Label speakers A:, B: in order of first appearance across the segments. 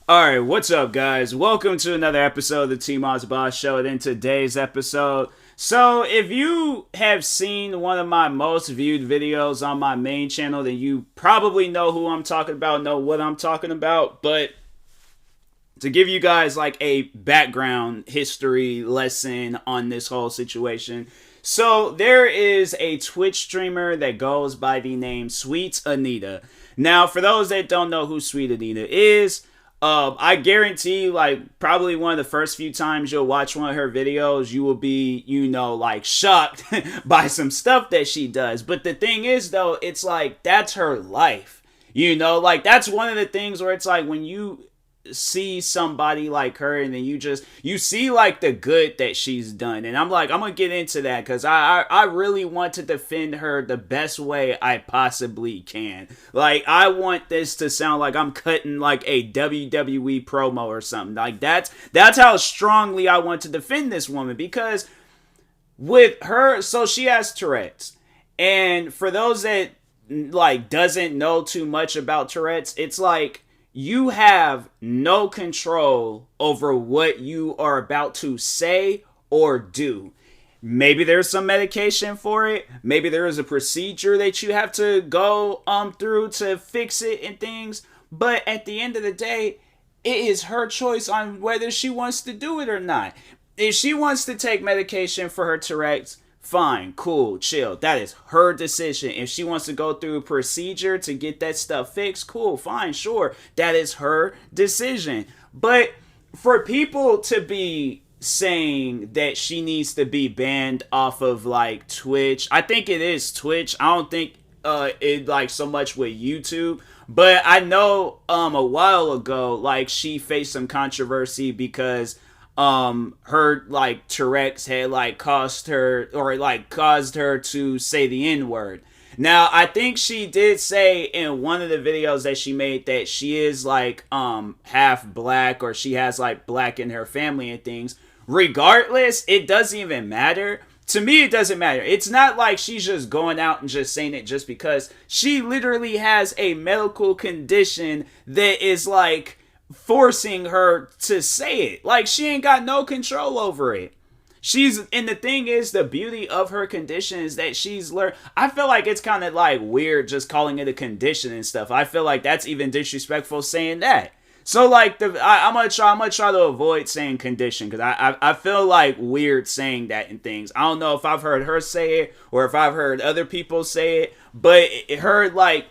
A: Alright, what's up, guys? Welcome to another episode of the TMossBoss Show. And in today's episode, if you have seen one of my most viewed videos on my main channel, then you probably know who I'm talking about, know what I'm talking about. But to give you guys like a background history lesson on this whole situation. So there is a Twitch streamer that goes by the name Sweet Anita. Now, for those that don't know who Sweet Anita is, I guarantee, like, probably one of the first few times you'll watch one of her videos, you will be, like, shocked by some stuff that she does. But the thing is, though, it's like, that's her life. Like, that's one of the things where it's like, when you see somebody like her and then you see like the good that she's done, and I'm gonna get into that because I really want to defend her the best way I possibly can. Like, I want this to sound like I'm cutting like a WWE promo or something. Like, that's how strongly I want to defend this woman, because with her, so she has Tourette's, and for those that like doesn't know too much about Tourette's, it's like you have no control over what you are about to say or do. Maybe there's some medication for it. Maybe there is a procedure that you have to go through to fix it and things. But at the end of the day, it is her choice on whether she wants to do it or not. If she wants to take medication for her Tourette's, fine, cool, chill. That is her decision. If she wants to go through a procedure to get that stuff fixed, cool, fine, sure. That is her decision. But for people to be saying that she needs to be banned off of like Twitch, I think it is Twitch. I don't think it like so much with YouTube. But I know a while ago, like, she faced some controversy because her like Tourette's had like caused her to say the N-word. Now, I think she did say in one of the videos that she made that she is like half black, or she has like black in her family and things. Regardless, it doesn't even matter. To me, it doesn't matter. It's not like she's just going out and just saying it just because. She literally has a medical condition that is like forcing her to say it. Like, she ain't got no control over it. And the thing is, the beauty of her condition is that she's learned. I feel like it's kind of like weird just calling it a condition and stuff. I feel like that's even disrespectful saying that. So like, I'm gonna try to avoid saying condition, because I feel like weird saying that and things. I don't know if I've heard her say it or if I've heard other people say it, but her like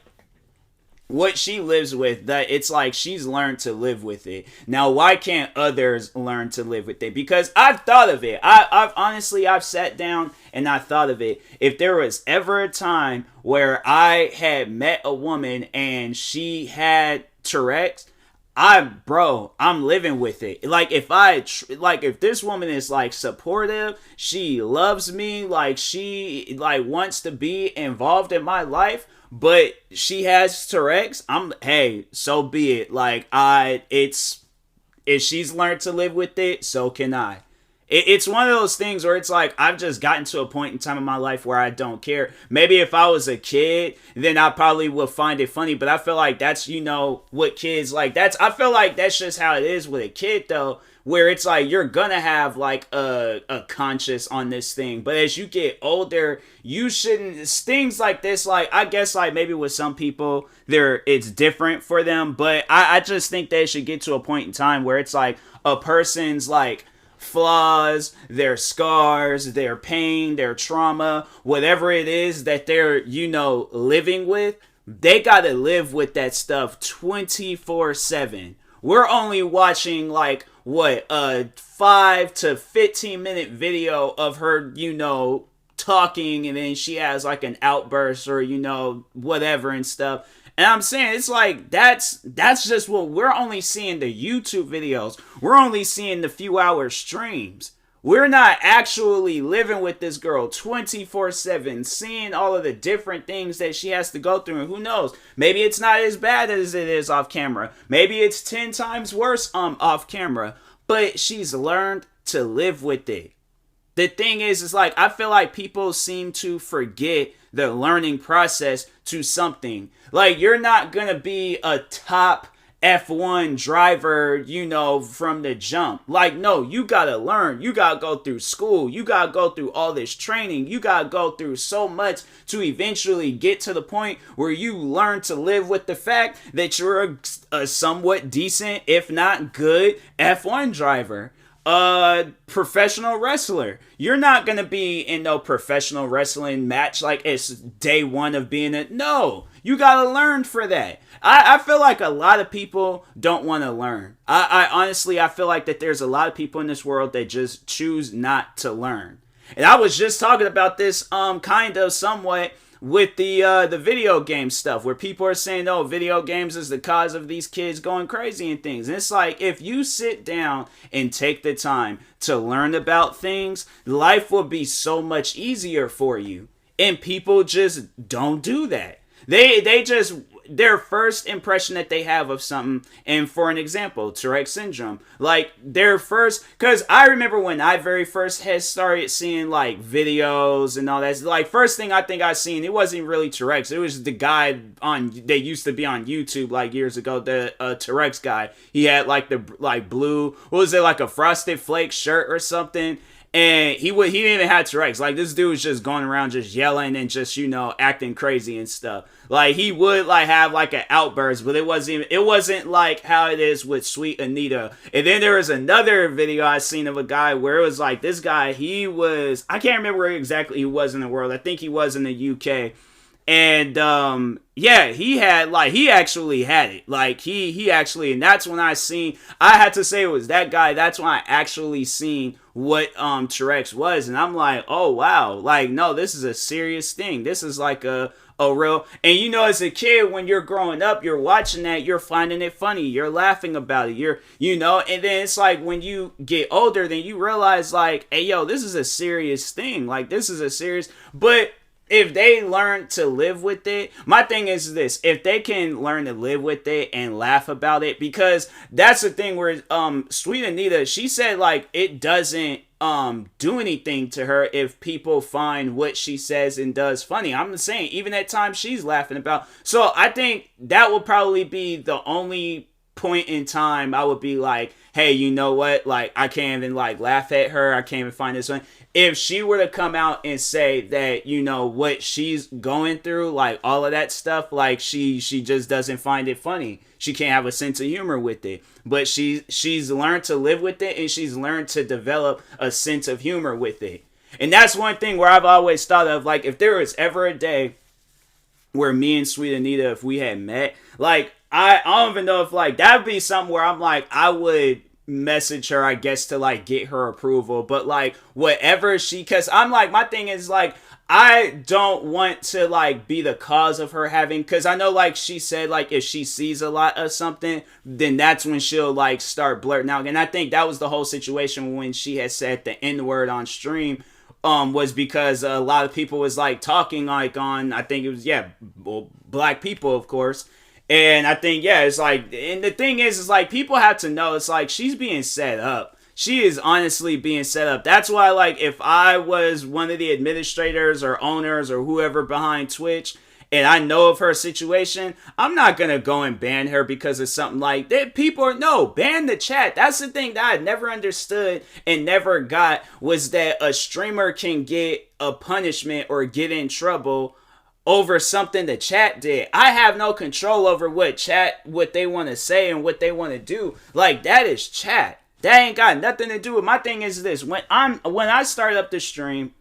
A: what she lives with, that it's like she's learned to live with it. Now, why can't others learn to live with it? Because I've thought of it. I've honestly sat down and I thought of it. If there was ever a time where I had met a woman and she had Tourette's, I'm living with it. Like, if this woman is like supportive, she loves me, like she like wants to be involved in my life, but she has Tourette's, hey, so be it. Like, if she's learned to live with it, so can I. It's one of those things where it's like, I've just gotten to a point in time in my life where I don't care. Maybe if I was a kid, then I probably would find it funny. But I feel like that's, what kids like. I feel like that's just how it is with a kid, though, where it's like you're gonna have like a conscience on this thing. But as you get older, you shouldn't. Things like this, like, I guess like maybe with some people, it's different for them. But I just think they should get to a point in time where it's like a person's like flaws, their scars, their pain, their trauma, whatever it is that they're, living with, they gotta live with that stuff 24/7. We're only watching like a 5 to 15 minute video of her, talking, and then she has like an outburst or, whatever and stuff. And I'm saying, it's like, that's just what we're only seeing, the YouTube videos. We're only seeing the few hour streams. We're not actually living with this girl 24/7, seeing all of the different things that she has to go through. And who knows? Maybe it's not as bad as it is off camera. Maybe it's 10 times worse off camera. But she's learned to live with it. The thing is like, I feel like people seem to forget the learning process to something. Like, you're not gonna be a top F1 driver, from the jump. Like, no, you gotta learn. You gotta go through school. You gotta go through all this training. You gotta go through so much to eventually get to the point where you learn to live with the fact that you're a somewhat decent, if not good, F1 driver. Professional wrestler. You're not gonna be in no professional wrestling match like it's day one of being it. No, you gotta learn for that. I feel like a lot of people don't want to learn. I honestly, I feel like that there's a lot of people in this world that just choose not to learn. And I was just talking about this kind of somewhat with the video game stuff, where people are saying, oh, video games is the cause of these kids going crazy and things. And it's like, if you sit down and take the time to learn about things, life will be so much easier for you. And people just don't do that. They just, their first impression that they have of something, and for an example, Tourette syndrome, like their first, because I remember when I very first had started seeing like videos and all that, like first thing I think I seen, it wasn't really Tourette's, it was the guy they used to be on YouTube like years ago, the Tourette's guy. He had like the like blue, what was it, like a Frosted Flake shirt or something. And he didn't even have Tourette's. Like, this dude was just going around just yelling and just, acting crazy and stuff. Like, he would, like, have, like, an outburst, but it wasn't like how it is with Sweet Anita. And then there was another video I seen of a guy where it was like, this guy, I can't remember where exactly he was in the world. I think he was in the UK. And, he actually had it. Like, he actually, and that's when I had to say it was that guy. That's when I actually seen what, Tourette's was. And I'm like, oh, wow. Like, no, this is a serious thing. This is like a real, and as a kid, when you're growing up, you're watching that, you're finding it funny, you're laughing about it, and then it's like when you get older, then you realize like, hey, yo, this is a serious thing. Like, this is a serious, but if they learn to live with it, my thing is this, if they can learn to live with it and laugh about it, because that's the thing where Sweet Anita, she said like it doesn't do anything to her if people find what she says and does funny. I'm just saying, even at times she's laughing about. So I think that will probably be the only point in time I would be like, hey, you know what? Like, I can't even like laugh at her. I can't even find this one. If she were to come out and say that, what she's going through, like all of that stuff, like she just doesn't find it funny. She can't have a sense of humor with it. But she's learned to live with it, and she's learned to develop a sense of humor with it. And that's one thing where I've always thought of, like, if there was ever a day where me and Sweet Anita, if we had met, like, I don't even know if, like, that would be something where I'm like, I would message her, I guess, to like get her approval, but like whatever because I'm like, my thing is like, I don't want to like be the cause of her having, because I know like she said like if she sees a lot of something, then that's when she'll like start blurting out. And I think that was the whole situation when she had said the N-word on stream, was because a lot of people was like talking like on, I think it was black people, of course. And I think, it's like, and the thing is like, people have to know, it's like, she's being set up. She is honestly being set up. That's why, like, if I was one of the administrators or owners or whoever behind Twitch, and I know of her situation, I'm not going to go and ban her because of something like that. Ban the chat. That's the thing that I never understood and never got, was that a streamer can get a punishment or get in trouble over something the chat did. I have no control over what they want to say and what they want to do. Like, that is chat. That ain't got nothing to do with. My thing is this, when I start up the stream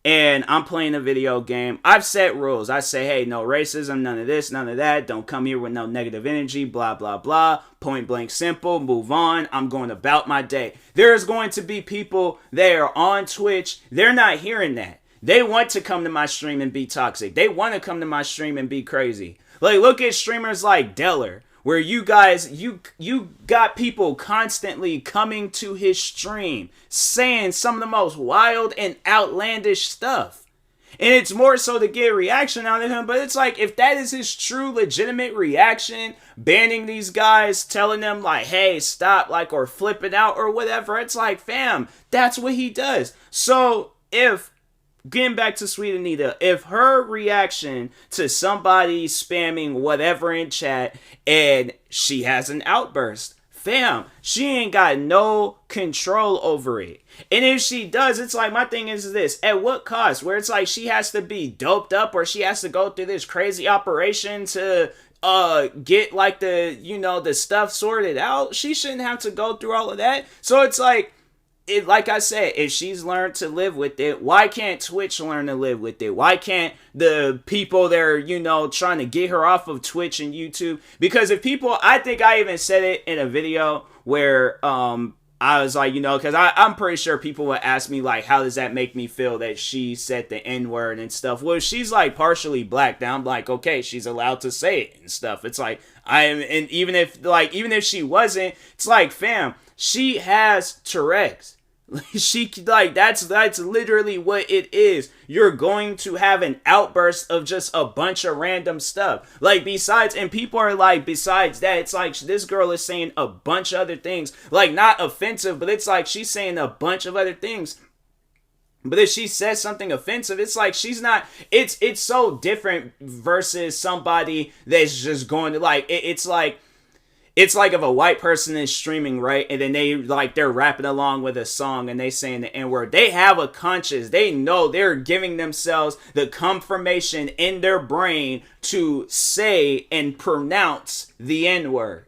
A: and I'm playing a video game, I've set rules. I say, hey, no racism, none of this, none of that. Don't come here with no negative energy, blah, blah, blah. Point blank simple, move on. I'm going about my day. There's going to be people that are on Twitch, they're not hearing that. They want to come to my stream and be toxic. They want to come to my stream and be crazy. Like, look at streamers like Deller, where you guys, you got people constantly coming to his stream, saying some of the most wild and outlandish stuff. And it's more so to get a reaction out of him, but it's like, if that is his true legitimate reaction, banning these guys, telling them like, hey, stop, like, or flipping out or whatever, it's like, fam, that's what he does. So if getting back to Sweet Anita, if her reaction to somebody spamming whatever in chat and she has an outburst, fam, she ain't got no control over it. And if she does, it's like, my thing is this, at what cost? Where it's like she has to be doped up or she has to go through this crazy operation to get like the, you know, the stuff sorted out. She shouldn't have to go through all of that. So it's like, like I said, if she's learned to live with it, why can't Twitch learn to live with it? Why can't the people that are, you know, trying to get her off of Twitch and YouTube? Because if people, I think I even said it in a video where I was like, you know, because I'm pretty sure people would ask me, like, how does that make me feel that she said the N-word and stuff? Well, she's, like, partially black, then I'm like, okay, she's allowed to say it and stuff. It's like, and even if she wasn't, it's like, fam, she has Tourette's. She, like, that's literally what it is. You're going to have an outburst of just a bunch of random stuff. Like, besides, and people are like, besides that, it's like, this girl is saying a bunch of other things. Like, not offensive, but it's like, she's saying a bunch of other things. But if she says something offensive, it's like, she's not, it's so different versus somebody that's just going to, like, it's like if a white person is streaming, right, and then they're rapping along with a song and they saying the N-word. They have a conscience. They know they're giving themselves the confirmation in their brain to say and pronounce the N-word.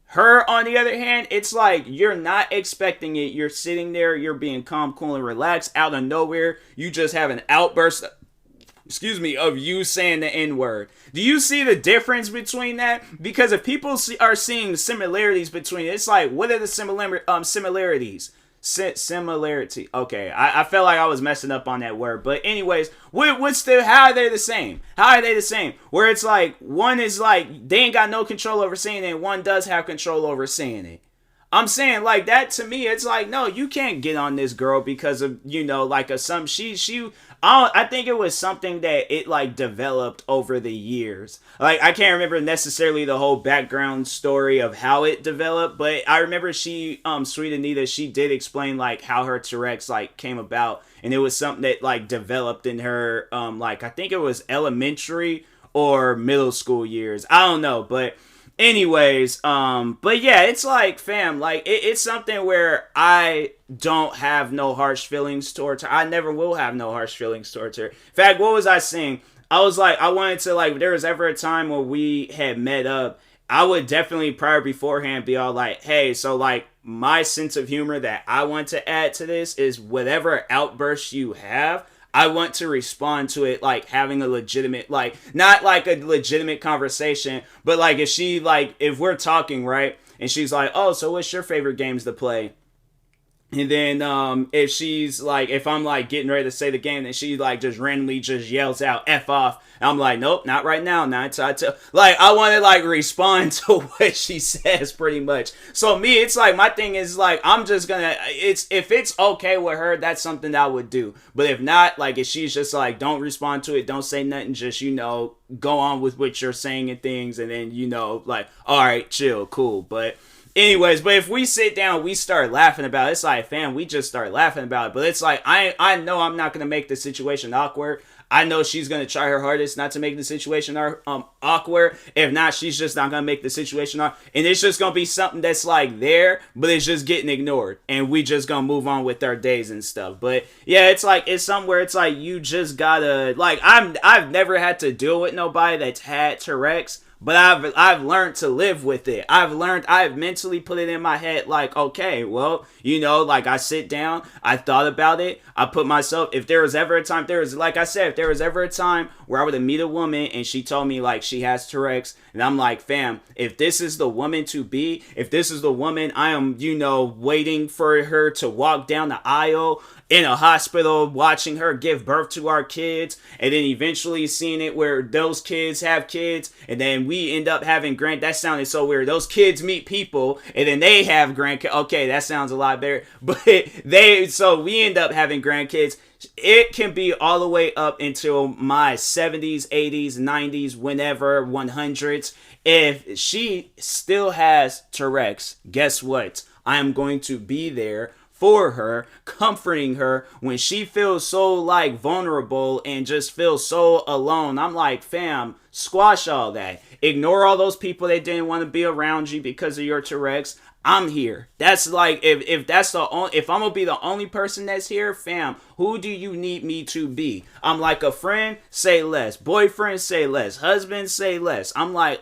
A: Her, on the other hand, it's like, you're not expecting it. You're sitting there, you're being calm, cool, and relaxed. Out of nowhere, you just have an outburst of you saying the N-word. Do you see the difference between that? Because if people are seeing similarities between it, it's like, what are the similarities? Similarity. Okay, I felt like I was messing up on that word. But anyways, how are they the same? How are they the same? Where it's like, one is like, they ain't got no control over saying it, and one does have control over saying it. I'm saying, like, that to me, it's like, no, you can't get on this girl because of, you know, like I think it was something that it, like, developed over the years. Like, I can't remember necessarily the whole background story of how it developed, but I remember Sweet Anita, she did explain, like, how her Tourette's, like, came about, and it was something that, like, developed in her, like, I think it was elementary or middle school years. I don't know, but anyways, but yeah, it's like, fam, like, it's something where I don't have no harsh feelings towards her. I never will have no harsh feelings towards her. In fact, what was I saying? I was like, I wanted to, like, if there was ever a time where we had met up, I would definitely beforehand be all like, hey, so, like, my sense of humor that I want to add to this is whatever outbursts you have, I want to respond to it, like, having a legitimate, like, not like a legitimate conversation, but, like, if we're talking, right, and she's like, oh, so what's your favorite games to play? And then, if she's, like, if I'm, like, getting ready to say the game, then she, like, just randomly just yells out, F off. And I'm like, nope, not right now. Not like, I want to, like, respond to what she says, pretty much. So, me, it's, like, my thing is, like, I'm just gonna, if it's okay with her, that's something that I would do. But if not, like, if she's just, like, don't respond to it, don't say nothing, just, you know, go on with what you're saying and things, and then, you know, like, alright, chill, cool. But anyways, but if we sit down, we start laughing about it, it's like, fam, we just start laughing about it. But it's like, I know I'm not going to make the situation awkward. I know she's going to try her hardest not to make the situation awkward. If not, she's just not going to make the situation awkward. And it's just going to be something that's, like, there, but it's just getting ignored. And we just going to move on with our days and stuff. But yeah, it's like, it's somewhere, it's like, you just gotta, like, I've never had to deal with nobody that's had Tourette's. But I've learned to live with it. I've mentally put it in my head, like, okay, well, you know, like, I sit down, I thought about it, I put myself, if there was ever a time, like I said, if there was ever a time where I would meet a woman and she told me, like, she has Tourette's, and I'm like, fam, if this is the woman to be, if this is the woman I am, you know, waiting for her to walk down the aisle in a hospital, watching her give birth to our kids, and then eventually seeing it where those kids have kids, and then we end up having that sounded so weird. Those kids meet people, and then they have grandkids. Okay, that sounds a lot better. But so we end up having grandkids. It can be all the way up until my 70s, 80s, 90s, whenever, 100s. If she still has Tourette's, guess what? I am going to be there for her, comforting her when she feels so like vulnerable and just feels so alone. I'm like, fam, squash all that. Ignore all those people that didn't want to be around you because of your Tourette's. I'm here. That's like, if that's the only, if I'm gonna be the only person that's here, fam, who do you need me to be? I'm like a friend, say less. Boyfriend, say less. Husband, say less. I'm like,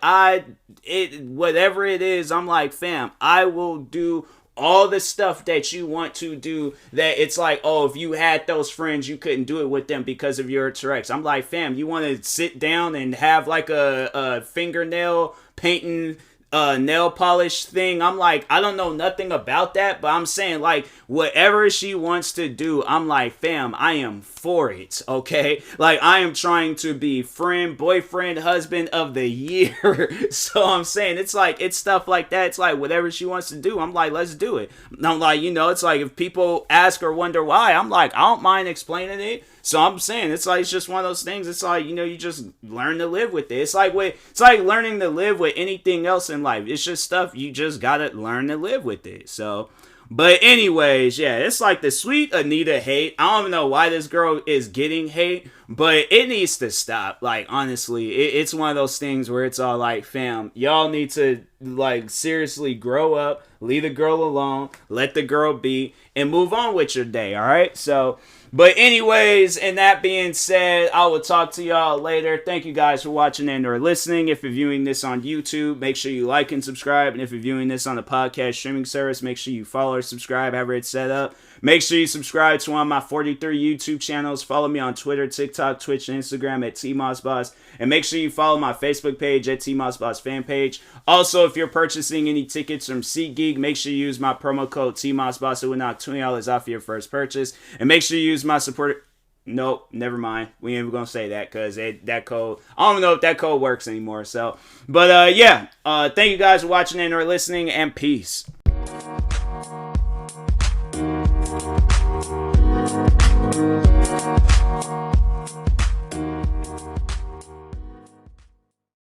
A: whatever it is, I'm like, fam, I will do all the stuff that you want to do. That it's like, oh, if you had those friends, you couldn't do it with them because of your Tourette's. I'm like, fam, you want to sit down and have like a fingernail painting nail polish thing? I'm like, I don't know nothing about that, but I'm saying, like, whatever she wants to do, I'm like, fam, I am for it, okay? Like, I am trying to be friend, boyfriend, husband of the year. So I'm saying, it's like, it's stuff like that. It's like, whatever she wants to do, I'm like, let's do it. I'm like, you know, it's like, if people ask or wonder why, I'm like, I don't mind explaining it. So I'm saying, it's like, it's just one of those things. It's like, you know, you just learn to live with it. It's like learning to live with anything else in life. It's just stuff you just gotta learn to live with it. So, but anyways, yeah, it's like the sweet Anita hate. I don't even know why this girl is getting hate, but it needs to stop. Like, honestly, it's one of those things where it's all like, fam, y'all need to, like, seriously grow up, leave the girl alone, let the girl be, and move on with your day, all right? So, but anyways, and that being said, I will talk to y'all later. Thank you guys for watching and or listening. If you're viewing this on YouTube, make sure you like and subscribe. And if you're viewing this on the podcast streaming service, make sure you follow or subscribe, however it's set up. Make sure you subscribe to one of my 43 YouTube channels. Follow me on Twitter, TikTok, Twitch, and Instagram at TMossBoss. And make sure you follow my Facebook page at TMossBoss fan page. Also, if you're purchasing any tickets from SeatGeek, make sure you use my promo code TMossBoss. It will knock $20 off your first purchase. And make sure you use my support. Nope, never mind. We ain't even gonna say that because that code, I don't know if that code works anymore. So, but yeah, thank you guys for watching and or listening, and peace.